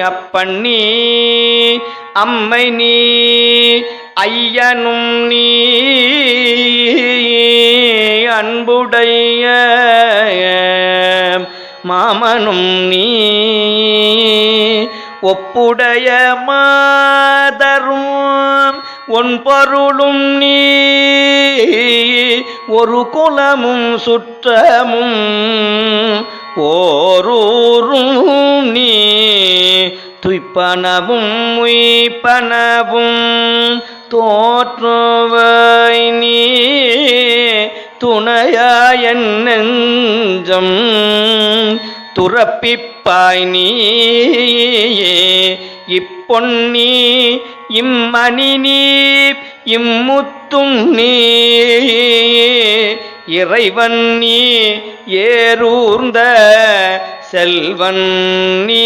அப்பன் நீ அம்மை நீ ஐயனும் நீ அன்புடைய மாமனும் நீ ஒப்புடைய மாதரும் ஒன் பொருளும் நீ ஒரு குலமும் சுற்றமும் ஓரூரும் நீ துய்ப்பனவும் உய்ப்பனவும் தோற்றுவாய் நீ துணையாயன் நெஞ்சம் துறப்பிப்பாய் நீ இப்பொன்னி இம்மணி நீ இம்முத்தும் நீ இறைவன் நீ ஏறூர்ந்த செல்வன் நீ